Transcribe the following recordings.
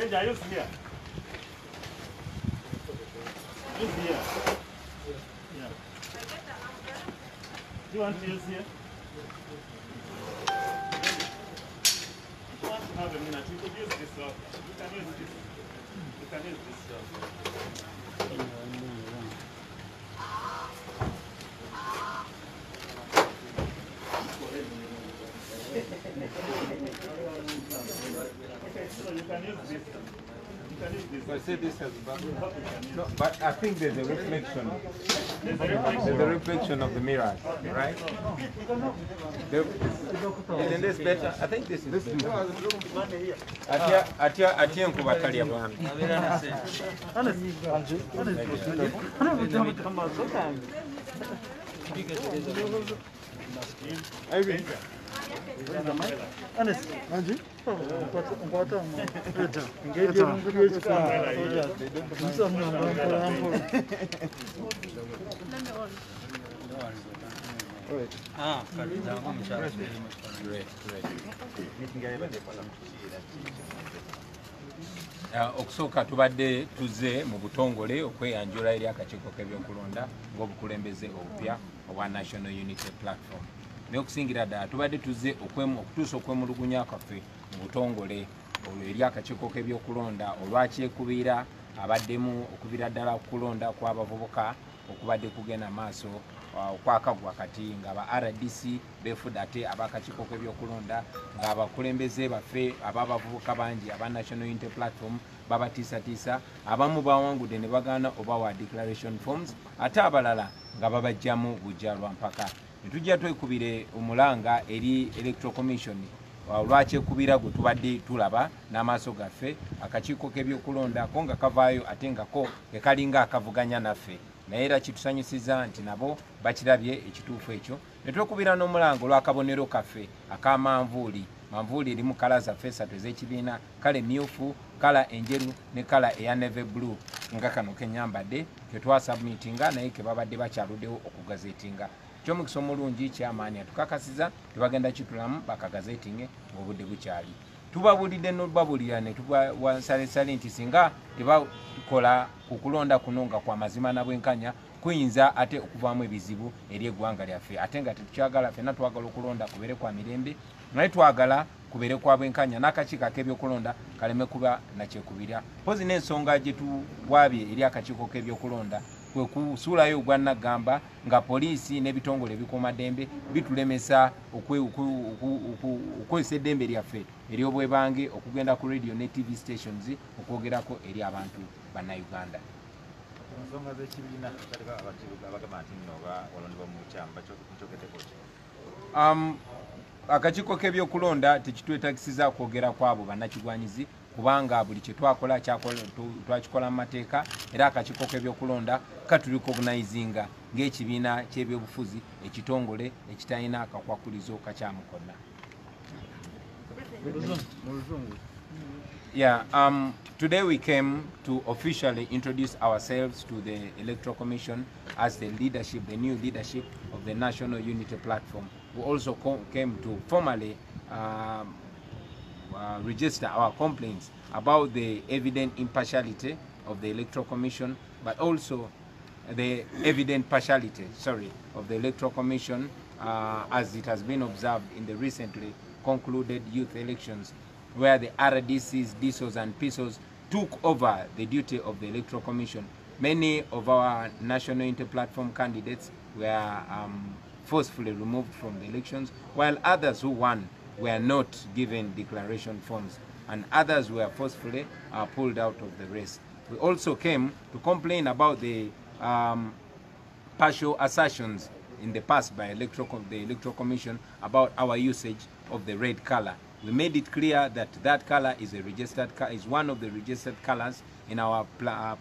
Benja, use here. Use here. Yeah. Do you want to use here? If you want to have a minute, you could use this one. You can use this. You can use this one. So you can use this. You can use this. I say this has no, but I think there's a reflection. There's a Reflection of the mirror, right? Isn't this better? I think this is better. Atia nkubatalya bwami. Okusooka tubadde tuzze mu butongole okweyanjula eri akakiiko k'ebyokulonda ng'obukulembeze obupya obwa National Unity Platform. N'okusingira ddala tubadde tuzze okutuusa okwemulugunya kwaffe mu butongole olwo eri akakiiko k'ebyokulonda olwakyekubiira abaddemu okubira ddala okulonda kw'abavubuka okubadde kugenda maaso okwakagwa kati nga aba RDC befudde ate abakakiiko k'ebyokulonda ng'abakulembeze baffe ababavubuka bangi aba National Unity Platform babatiisatiisa abamu bawangudde ne bagaana obawa declaration forms ate abalala nga babajjamu bujja lwa mpaka. Ne tujja twekubire omulanga eri Electoral Commission olwakyekubira gwe tubadde tulaba n'amaaso gaffe akakiiko k'ebyokulonda ko nga kavaayo ate nga ko ekalinga akavuganya naffe naye era kitusanyusiza nti nabo bakirabye ekituufu ekyo. Ne twekubira n'omulanga olw'akabonero kaffe akamanvuuli manvuuli erimu kala zaffe esatu ez'ekibiina, kala emmyufu, kala enjeru ne kala eya navy blue nga kano kenyambadde ke twasubmitinga naye ke babadde bakyaluddewo okugazeetinga. Ky'omukisa omulungi kyamaanyi atukakasiza tebagenda kitulamu bakagazeetinge ng'obudde bukyali. Tubabulidde n'obabulira ne tubawasalesale nti singa tebakola ku kulonda kuno nga kwa mazima na bwenkanya kuyinza ate okuvaamu ebizibu eri eggwanga lyaffe ate nga tetukyagala ffenna twagala okulonda kubeere kwa mirembe naye twagala kubeere kwa bwenkanya n'akakiiko k'ebyokulonda kaleme kuba nakyekubira. Mpozi n'ensonga gye tuwaabye eri akakiiko k'ebyokulonda kwe kusuulayo ogwannagamba nga poliisi n'ebitongole ebikuumaddembe bitulemesa okwesa eddembe lyaffe ery'obwebange okugenda ku radio ne TV stations okwogerako eri abantu bannayuganda. Ensonga z'ekibiina abagamba nti nno balondebwa mu bukyamu bakyogeddeko ki? Akakiiko k'ebyokulonda tekitwetagisiza kwogera kwabo bannakigwanyizi kubanga buli kye twakola twakikola mu mateeka era akakiiko k'ebyokulonda katulikognizinga ng'ekibiina ky'ebyobufuzi ekitongole ekitalina kakwakulizo kakyamukonna. Yeah, today we came to officially introduce ourselves to the Electoral Commission as the leadership, the new leadership of the National Unity Platform. We also came to formally register our complaints about the evident impartiality of the Electoral Commission, but also the evident partiality, of the Electoral Commission as it has been observed in the recently concluded youth elections, where the RDCs, DSOs and PSOs took over the duty of the Electoral Commission. Many of our National Unity Platform candidates were forcefully removed from the elections, while others who won were not given declaration forms, and others were forcefully pulled out of the race. We also came to complain about the partial assertions in the past by the Electoral Commission about our usage of the red color. We made it clear that that color is is one of the registered colors in our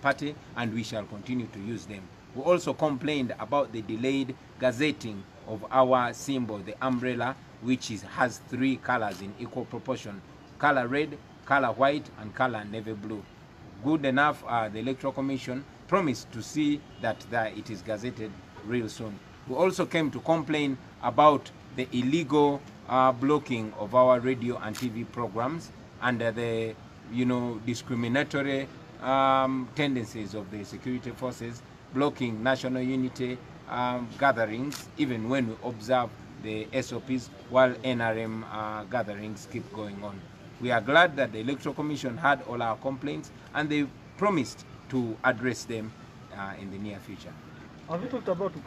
party, and we shall continue to use them. We also complained about the delayed gazetting of our symbol, the umbrella, which has 3 colors in equal proportion: color red, color white, and color navy blue. Good enough, the Electoral Commission promised to see that it is gazetted real soon. We also came to complain about the illegal blocking of our radio and TV programs under the discriminatory tendencies of the security forces, blocking national unity gatherings, even when we observe the SOPs while NRM gatherings keep going on. We are glad that the Electoral Commission had all our complaints and they promised to address them in the near future. Have you talked about the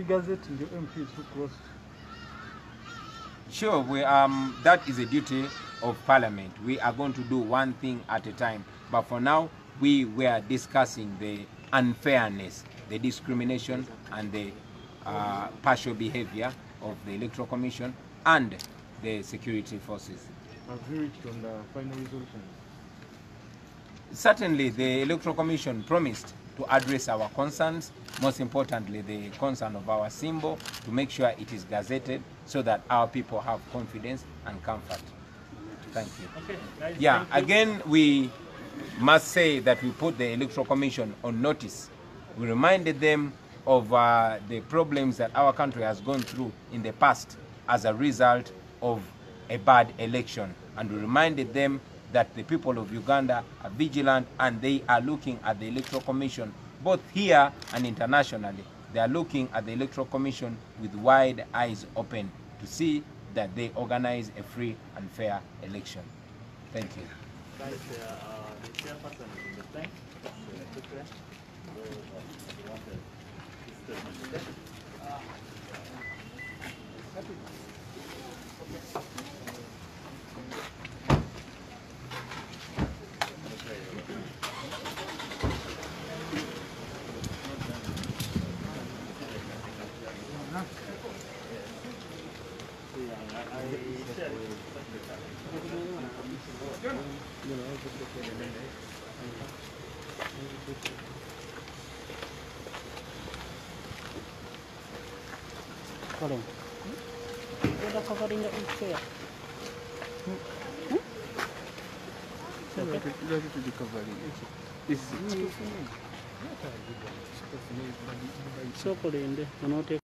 gazette in the MPs who crossed? Sure, that is a duty of Parliament. We are going to do one thing at a time. But for now, we were discussing the unfairness, the discrimination, and the partial behavior of the Electoral Commission and the security forces. Have you reached on the final resolution? Certainly, the Electoral Commission promised to address our concerns, most importantly the concern of our symbol, to make sure it is gazetted so that our people have confidence and comfort. Thank you. Okay, guys, yeah, thank you. again, we must say that we put the Electoral Commission on notice. We reminded them of the problems that our country has gone through in the past as a result of a bad election. And we reminded them that the people of Uganda are vigilant and they are looking at the Electoral Commission, both here and internationally. They are looking at the Electoral Commission with wide eyes open to see that they organize a free and fair election. Thank you. Guys, the chairperson in the bank, quickly. You want a statement? Hold on. What are covering the chair? So,